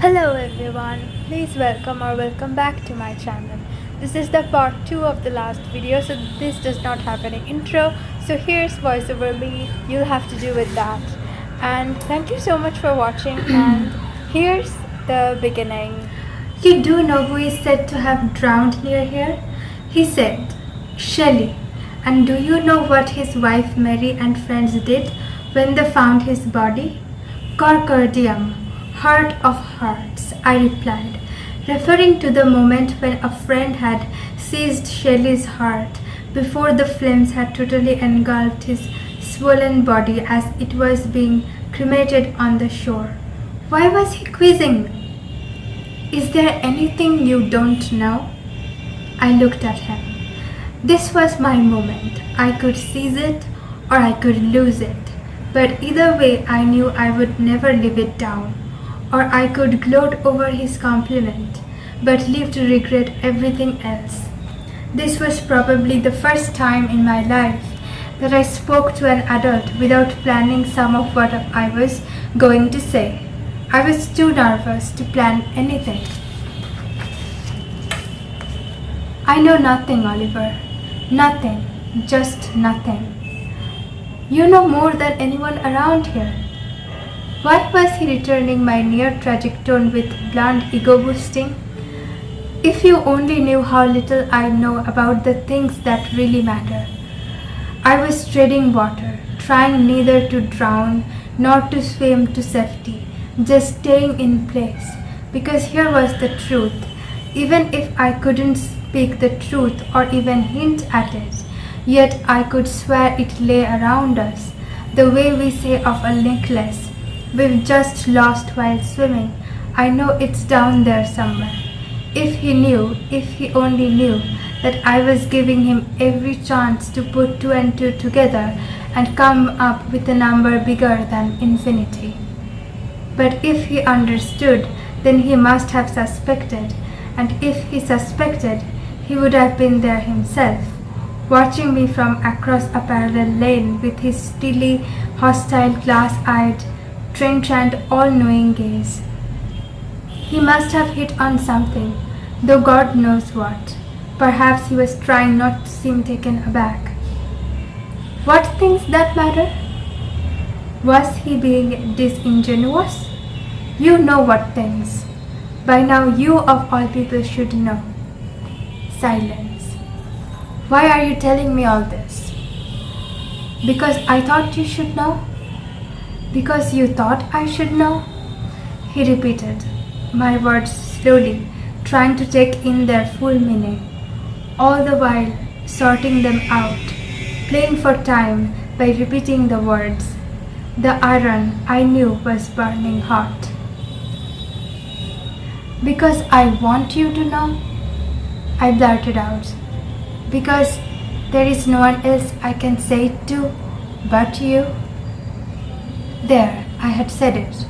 Hello everyone, please welcome back to my channel. This is the part 2 of the last video, so this does not have any intro, so here's voiceover me, you'll have to do with that. And thank you so much for watching, and here's the beginning. You do know who is said to have drowned near here? He said, Shelley. And do you know what his wife Mary and friends did when they found his body? Corcordium, heart of hearts, I replied, referring to the moment when a friend had seized Shelley's heart before the flames had totally engulfed his swollen body as it was being cremated on the shore. Why was he quizzing me? Is there anything you don't know? I looked at him. This was my moment. I could seize it or I could lose it. But either way, I knew I would never live it down. Or I could gloat over his compliment, but live to regret everything else. This was probably the first time in my life that I spoke to an adult without planning some of what I was going to say. I was too nervous to plan anything. I know nothing, Oliver. Nothing. Just nothing. You know more than anyone around here. Why was he returning my near tragic tone with blunt ego boosting? If you only knew how little I know about the things that really matter. I was treading water, trying neither to drown nor to swim to safety, just staying in place, because here was the truth. Even if I couldn't speak the truth or even hint at it, yet I could swear it lay around us, the way we say of a necklace we've just lost while swimming. I know it's down there somewhere. If he only knew that I was giving him every chance to put two and two together and come up with a number bigger than infinity. But if he understood, then he must have suspected, and if he suspected, he would have been there himself, watching me from across a parallel lane with his steely, hostile, glass-eyed, trenchant, all-knowing gaze. He must have hit on something, though God knows what. Perhaps he was trying not to seem taken aback. What things that matter? Was he being disingenuous? You know what things. By now you of all people should know. Silence. Why are you telling me all this? Because I thought you should know? Because you thought I should know? He repeated my words slowly, trying to take in their full meaning, all the while sorting them out, playing for time by repeating the words. The iron I knew was burning hot. Because I want you to know, I blurted out. Because there is no one else I can say it to but you. There, I had said it.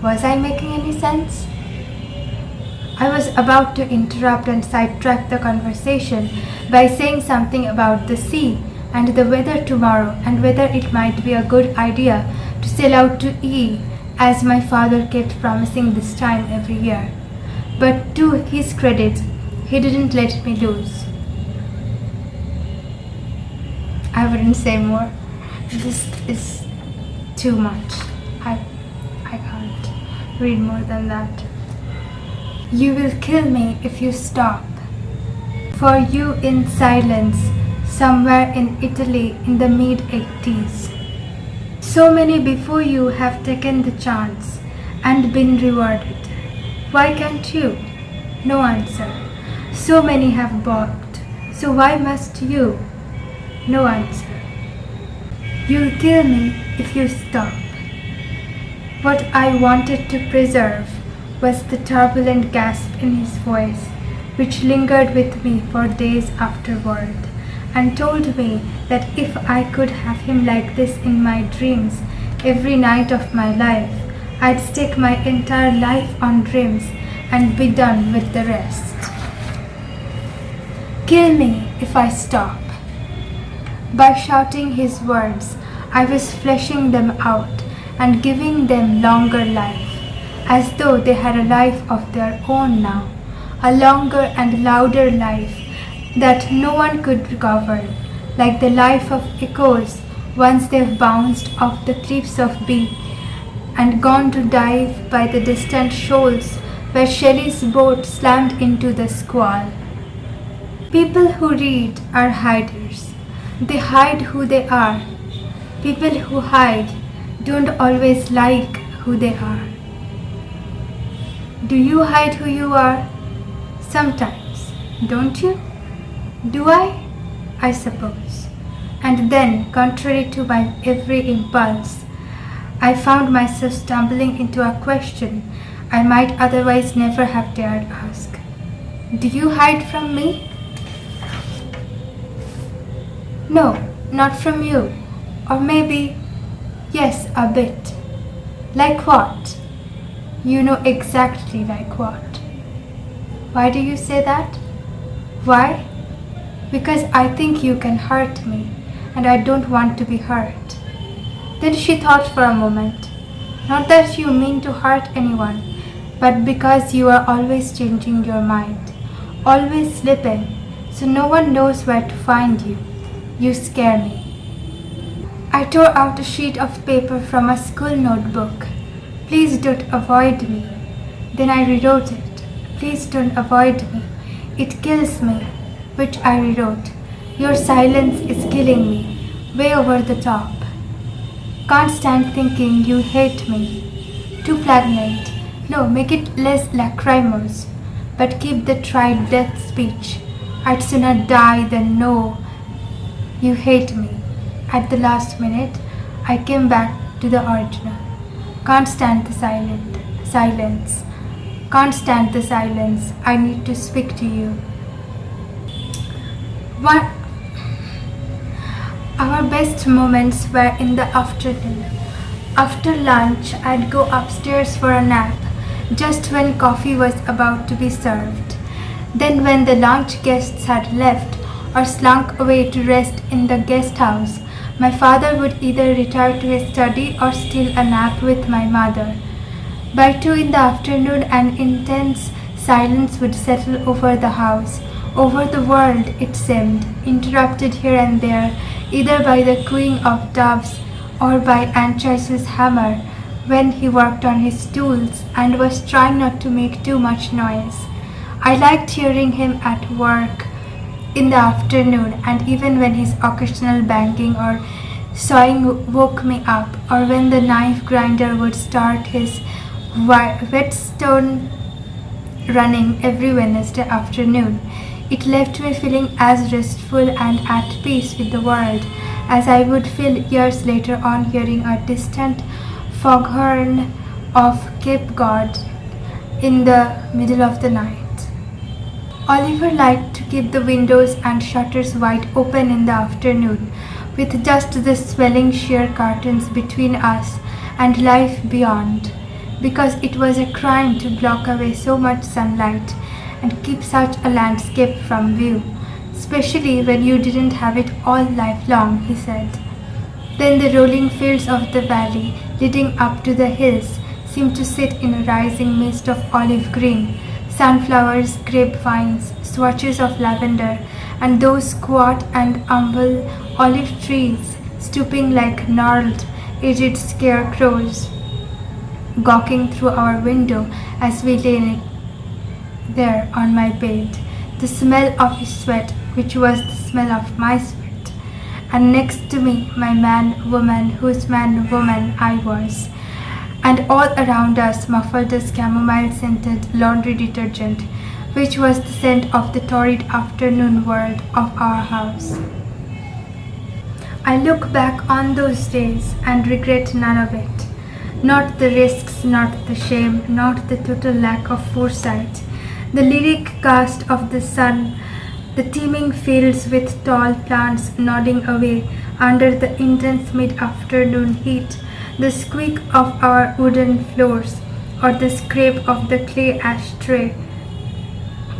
Was I making any sense? I was about to interrupt and sidetrack the conversation by saying something about the sea and the weather tomorrow and whether it might be a good idea to sail out to E, as my father kept promising this time every year. But to his credit, he didn't let me lose. I wouldn't say more. This is too much. I can't read more than that. You will kill me if you stop. For you in silence, somewhere in Italy in the mid-80s. So many before you have taken the chance and been rewarded. Why can't you? No answer. So many have balked. So why must you? No answer. You'll kill me if you stop. What I wanted to preserve was the turbulent gasp in his voice, which lingered with me for days afterward, and told me that if I could have him like this in my dreams every night of my life, I'd stake my entire life on dreams and be done with the rest. Kill me if I stop. By shouting his words, I was fleshing them out and giving them longer life, as though they had a life of their own now, a longer and louder life that no one could recover, like the life of echoes once they've bounced off the cliffs of Bee and gone to dive by the distant shoals where Shelley's boat slammed into the squall. People who read are hiders. They hide who they are. People who hide don't always like who they are. Do you hide who you are? Sometimes, don't you? Do I? I suppose. And then, contrary to my every impulse, I found myself stumbling into a question I might otherwise never have dared ask. Do you hide from me? No, not from you. Or maybe, yes, a bit. Like what? You know exactly like what. Why do you say that? Why? Because I think you can hurt me, and I don't want to be hurt. Then she thought for a moment. Not that you mean to hurt anyone, but because you are always changing your mind, always slipping, so no one knows where to find you. You scare me. I tore out a sheet of paper from a school notebook. Please don't avoid me. Then I rewrote it. Please don't avoid me. It kills me. Which I rewrote. Your silence is killing me. Way over the top. Can't stand thinking you hate me. Too pregnant. No, make it less lachrymose. But keep the tried death speech. I'd sooner die than know you hate me. At the last minute, I came back to the original. Can't stand the silence. Can't stand the silence. I need to speak to you. What? Our best moments were in the afternoon. After lunch, I'd go upstairs for a nap, just when coffee was about to be served. Then when the lunch guests had left or slunk away to rest in the guest house, my father would either retire to his study or steal a nap with my mother. By 2 in the afternoon, an intense silence would settle over the house, over the world, it seemed, interrupted here and there, either by the cooing of doves or by Anchise's hammer when he worked on his tools and was trying not to make too much noise. I liked hearing him at work in the afternoon, and even when his occasional banging or sawing woke me up, or when the knife grinder would start his whetstone running every Wednesday afternoon, it left me feeling as restful and at peace with the world as I would feel years later on hearing a distant foghorn of Cape Cod in the middle of the night. Oliver liked to keep the windows and shutters wide open in the afternoon, with just the swelling sheer curtains between us and life beyond, because it was a crime to block away so much sunlight and keep such a landscape from view, especially when you didn't have it all life long, he said. Then the rolling fields of the valley leading up to the hills seemed to sit in a rising mist of olive green, sunflowers, grapevines, swatches of lavender, and those squat and humble olive trees stooping like gnarled, aged scarecrows, gawking through our window as we lay there on my bed, the smell of his sweat, which was the smell of my sweat, and next to me my man-woman, whose man-woman I was, and all around us muffled as chamomile-scented laundry detergent, which was the scent of the torrid afternoon world of our house. I look back on those days and regret none of it. Not the risks, not the shame, not the total lack of foresight. The lyric cast of the sun, the teeming fields with tall plants nodding away under the intense mid-afternoon heat, the squeak of our wooden floors, or the scrape of the clay ashtray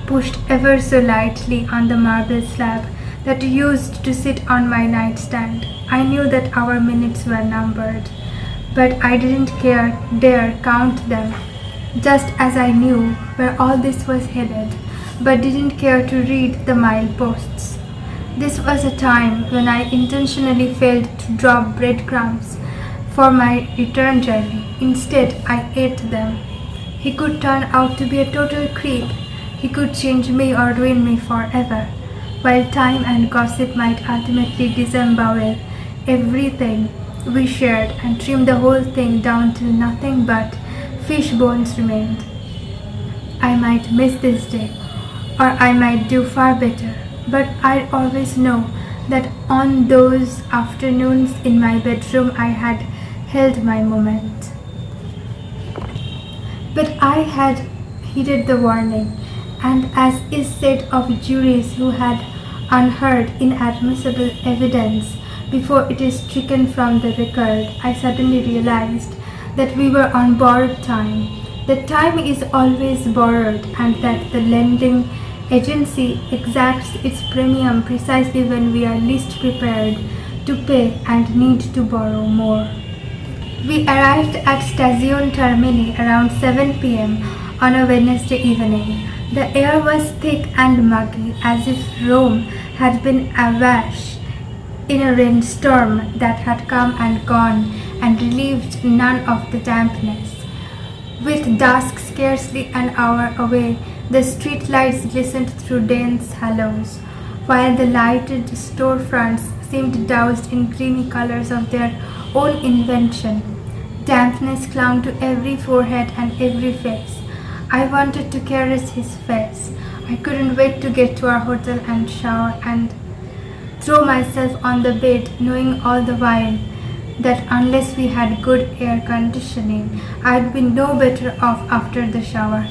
pushed ever so lightly on the marble slab that used to sit on my nightstand. I knew that our minutes were numbered, but I didn't dare count them. just as I knew where all this was headed, but didn't care to read the mileposts. This was a time when I intentionally failed to drop breadcrumbs for my return journey. Instead, I ate them. He could turn out to be a total creep. He could change me or ruin me forever, while time and gossip might ultimately disembowel everything we shared and trim the whole thing down till nothing but fish bones remained. I might miss this day, or I might do far better, but I'd always know that on those afternoons in my bedroom I had held my moment. But I had heeded the warning, and as is said of juries who had unheard inadmissible evidence before it is stricken from the record, I suddenly realized that we were on borrowed time, that time is always borrowed, and that the lending agency exacts its premium precisely when we are least prepared to pay and need to borrow more. We arrived at Stazione Termini around 7 p.m. on a Wednesday evening. The air was thick and muggy, as if Rome had been awash in a rainstorm that had come and gone and relieved none of the dampness. With dusk scarcely an hour away, the street lights glistened through dense hollows, while the lighted storefronts seemed doused in creamy colors of their own invention. Dampness clung to every forehead and every face. I wanted to caress his face. I couldn't wait to get to our hotel and shower and throw myself on the bed, knowing all the while that unless we had good air conditioning, I'd be no better off after the shower.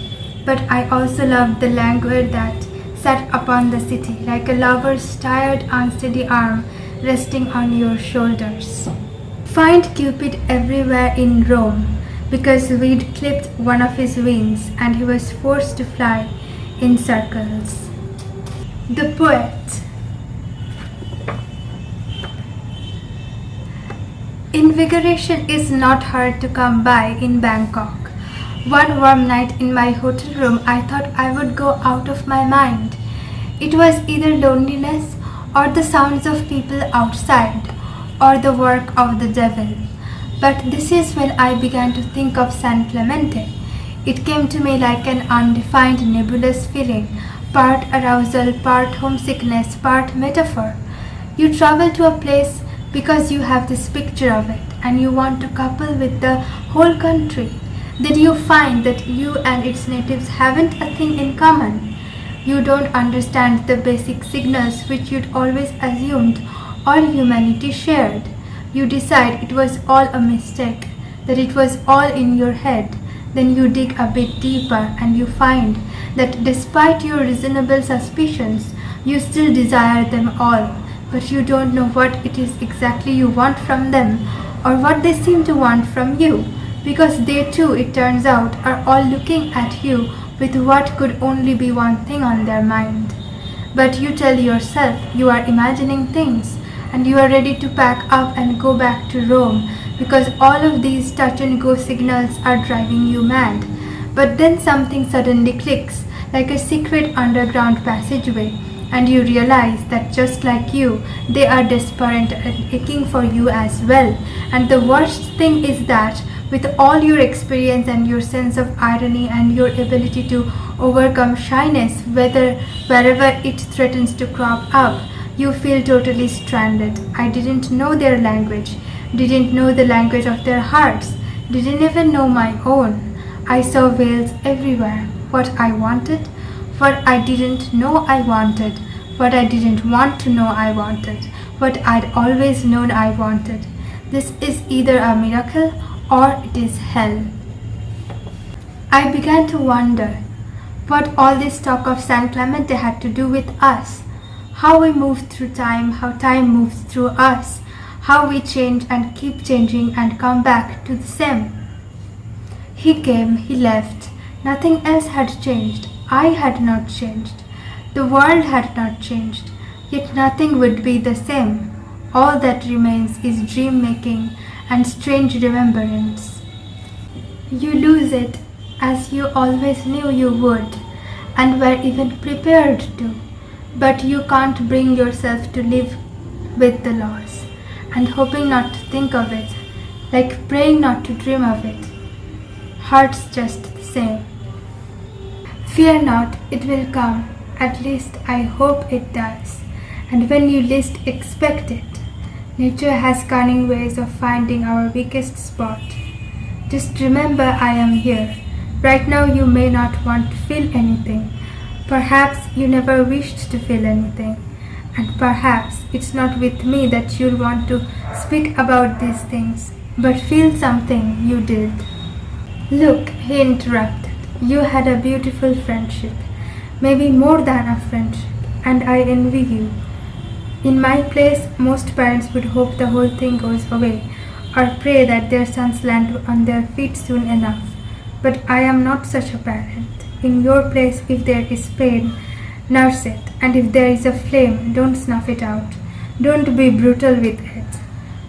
But I also loved the languor that sat upon the city, like a lover's tired, unsteady arm resting on your shoulders. Find Cupid everywhere in Rome, because we'd clipped one of his wings and he was forced to fly in circles. The poet. Invigoration is not hard to come by in Bangkok. One warm night in my hotel room, I thought I would go out of my mind. It was either loneliness or the sounds of people outside or the work of the devil. But this is when I began to think of San Clemente. It came to me like an undefined nebulous feeling, part arousal, part homesickness, part metaphor. You travel to a place because you have this picture of it and you want to couple with the whole country. Then you find that you and its natives haven't a thing in common. You don't understand the basic signals which you'd always assumed all humanity shared. You decide it was all a mistake, that it was all in your head. Then you dig a bit deeper and you find that despite your reasonable suspicions, you still desire them all, but you don't know what it is exactly you want from them or what they seem to want from you, because they too, it turns out, are all looking at you with what could only be one thing on their mind. But you tell yourself you are imagining things and you are ready to pack up and go back to Rome because all of these touch and go signals are driving you mad. But then something suddenly clicks, like a secret underground passageway, and you realize that just like you, they are desperate and aching for you as well. And the worst thing is that with all your experience and your sense of irony and your ability to overcome shyness, wherever it threatens to crop up, you feel totally stranded. I didn't know their language, didn't know the language of their hearts, didn't even know my own. I saw veils everywhere. What I wanted, what I didn't know I wanted, what I didn't want to know I wanted, what I'd always known I wanted. This is either a miracle or it is hell. I began to wonder what all this talk of San Clemente had to do with us, how we moved through time, how time moves through us, how we change and keep changing and come back to the same. He came, he left, nothing else had changed. I had not changed. The world had not changed, yet nothing would be the same. All that remains is dream making and strange remembrance. You lose it as you always knew you would, and were even prepared to, but you can't bring yourself to live with the loss, and hoping not to think of it, like praying not to dream of it. Hurts just the same. Fear not, it will come, at least I hope it does, and when you least expect it. Nature has cunning ways of finding our weakest spot. Just remember I am here. Right now you may not want to feel anything. Perhaps you never wished to feel anything. And perhaps it's not with me that you'll want to speak about these things, but feel something you did. Look, he interrupted. You had a beautiful friendship, maybe more than a friendship, and I envy you. In my place, most parents would hope the whole thing goes away, or pray that their sons land on their feet soon enough. But I am not such a parent. In your place, if there is pain, nurse it, and if there is a flame, don't snuff it out. Don't be brutal with it.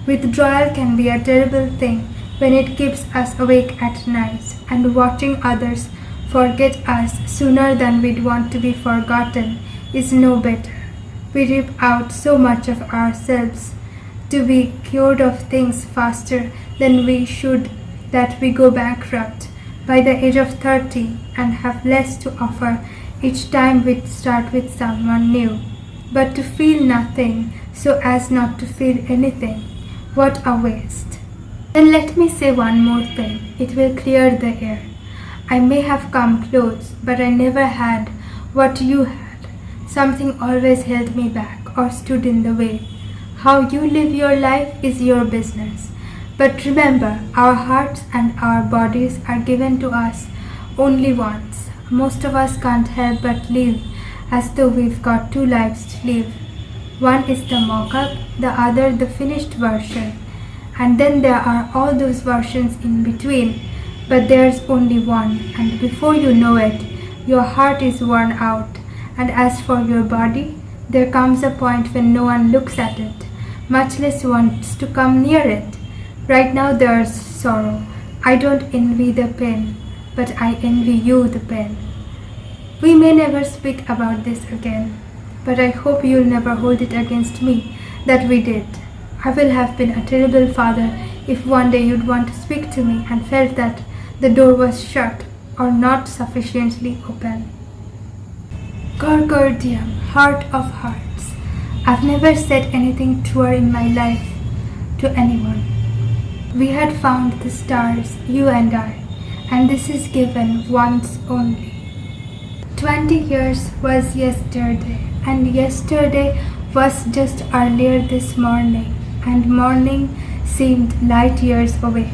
Withdrawal can be a terrible thing when it keeps us awake at night, and watching others forget us sooner than we'd want to be forgotten is no better. We rip out so much of ourselves to be cured of things faster than we should that we go bankrupt by the age of 30 and have less to offer each time we start with someone new. But to feel nothing so as not to feel anything, what a waste. Then let me say one more thing, it will clear the air. I may have come close, but I never had what you had. Something always held me back or stood in the way. How you live your life is your business. But remember, our hearts and our bodies are given to us only once. Most of us can't help but live as though we've got 2 lives to live. One is the mock-up, the other the finished version. And then there are all those versions in between. But there's only one, and before you know it, your heart is worn out. And as for your body, there comes a point when no one looks at it, much less wants to come near it. Right now there's sorrow. I don't envy the pain, but I envy you the pain. We may never speak about this again, but I hope you'll never hold it against me that we did. I will have been a terrible father if one day you'd want to speak to me and felt that the door was shut or not sufficiently open. Gorgordium, heart of hearts. I've never said anything truer in my life to anyone. We had found the stars, you and I, and this is given once only. 20 years was yesterday, and yesterday was just earlier this morning, and morning seemed light years away.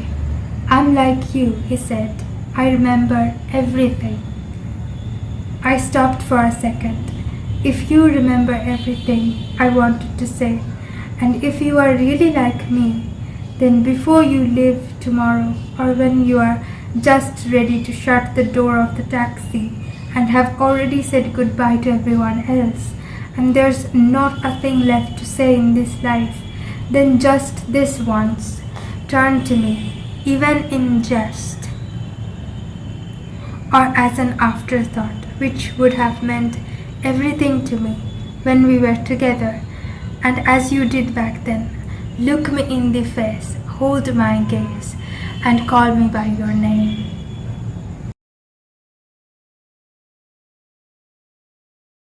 I'm like you, he said. I remember everything. I stopped for a second. If you remember everything, I wanted to say, and if you are really like me, then before you leave tomorrow, or when you are just ready to shut the door of the taxi and have already said goodbye to everyone else, and there's not a thing left to say in this life, then just this once, turn to me, even in jest, or as an afterthought, which would have meant everything to me when we were together, and as you did back then, look me in the face, hold my gaze, and call me by your name.